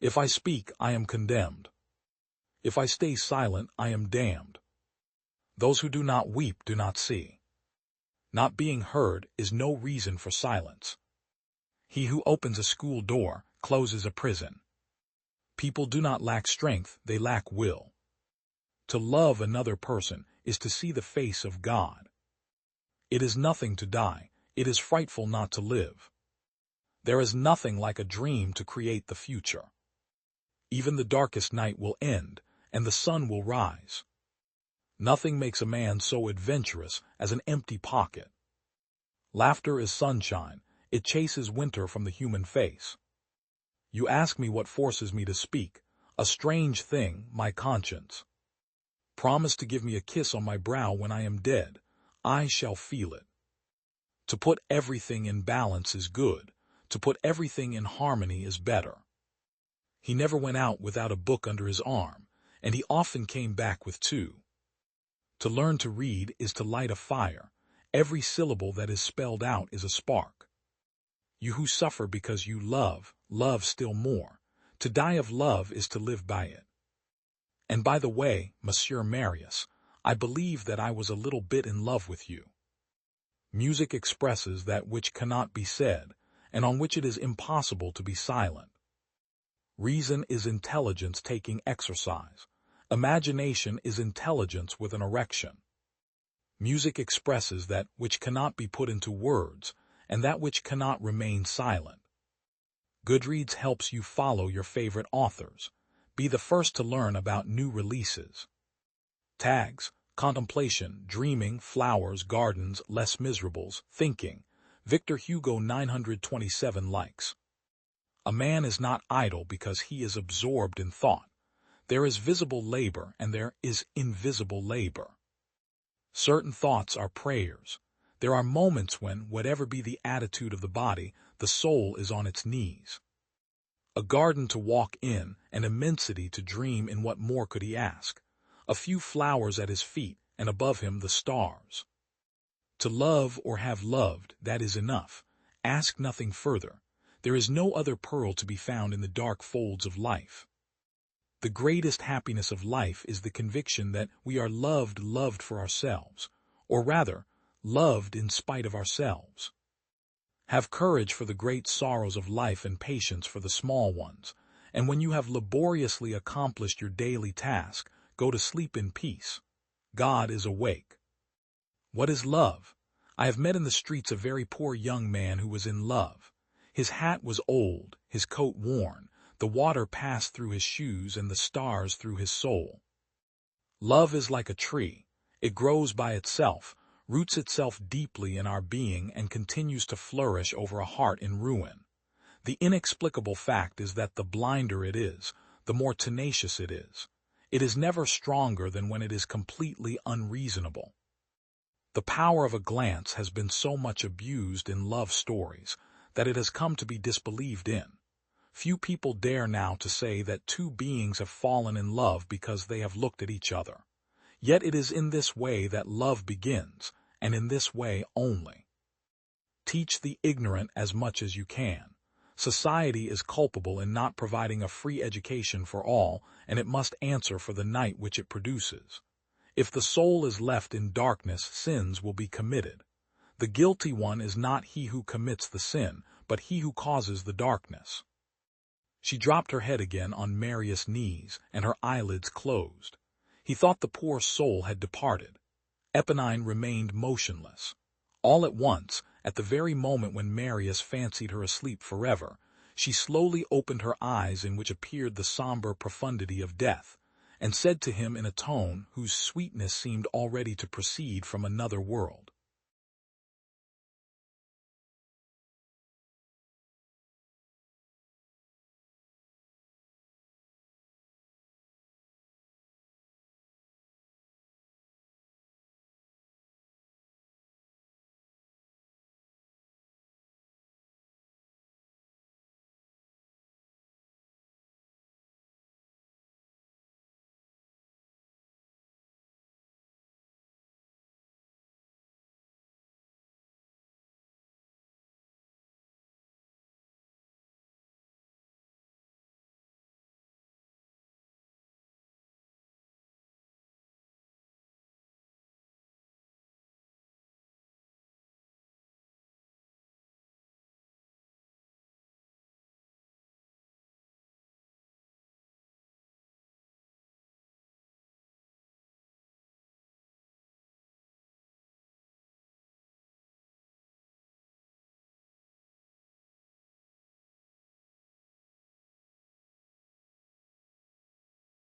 If I speak, I am condemned. If I stay silent, I am damned. Those who do not weep do not see. Not being heard is no reason for silence. He who opens a school door closes a prison. People do not lack strength, they lack will. To love another person is to see the face of God. It is nothing to die, it is frightful not to live. There is nothing like a dream to create the future. Even the darkest night will end, and the sun will rise. Nothing makes a man so adventurous as an empty pocket. Laughter is sunshine, it chases winter from the human face. You ask me what forces me to speak, a strange thing, my conscience. Promise to give me a kiss on my brow when I am dead, I shall feel it. To put everything in balance is good, to put everything in harmony is better. He never went out without a book under his arm, and he often came back with two. To learn to read is to light a fire. Every syllable that is spelled out is a spark. You who suffer because you love, love still more. To die of love is to live by it. And by the way, Monsieur Marius, I believe that I was a little bit in love with you. Music expresses that which cannot be said, and on which it is impossible to be silent. Reason is intelligence taking exercise. Imagination is intelligence with an erection. Music expresses that which cannot be put into words, and that which cannot remain silent. Goodreads helps you follow your favorite authors. Be the first to learn about new releases. Tags: contemplation, dreaming, flowers, gardens, less miserables, thinking. Victor Hugo 927 likes. A man is not idle because he is absorbed in thought. There is visible labor and there is invisible labor. Certain thoughts are prayers. There are moments when, whatever be the attitude of the body, the soul is on its knees. A garden to walk in, an immensity to dream in, what more could he ask? A few flowers at his feet, and above him the stars. To love or have loved, that is enough. Ask nothing further. There is no other pearl to be found in the dark folds of life. The greatest happiness of life is the conviction that we are loved for ourselves, or rather, loved in spite of ourselves. Have courage for the great sorrows of life and patience for the small ones, and when you have laboriously accomplished your daily task, go to sleep in peace. God is awake. What is love? I have met in the streets a very poor young man who was in love. His hat was old, his coat worn, the water passed through his shoes and the stars through his soul. Love is like a tree. It grows by itself, roots itself deeply in our being, and continues to flourish over a heart in ruin. The inexplicable fact is that the blinder it is, the more tenacious it is. It is never stronger than when it is completely unreasonable. The power of a glance has been so much abused in love stories that it has come to be disbelieved in. Few people dare now to say that two beings have fallen in love because they have looked at each other. Yet it is in this way that love begins, and in this way only. Teach the ignorant as much as you can. Society is culpable in not providing a free education for all, and it must answer for the night which it produces. If the soul is left in darkness, sins will be committed. The guilty one is not he who commits the sin, but he who causes the darkness. She dropped her head again on Marius' knees, and her eyelids closed. He thought the poor soul had departed. Eponine remained motionless. All at once, at the very moment when Marius fancied her asleep forever, she slowly opened her eyes, in which appeared the somber profundity of death, and said to him in a tone whose sweetness seemed already to proceed from another world,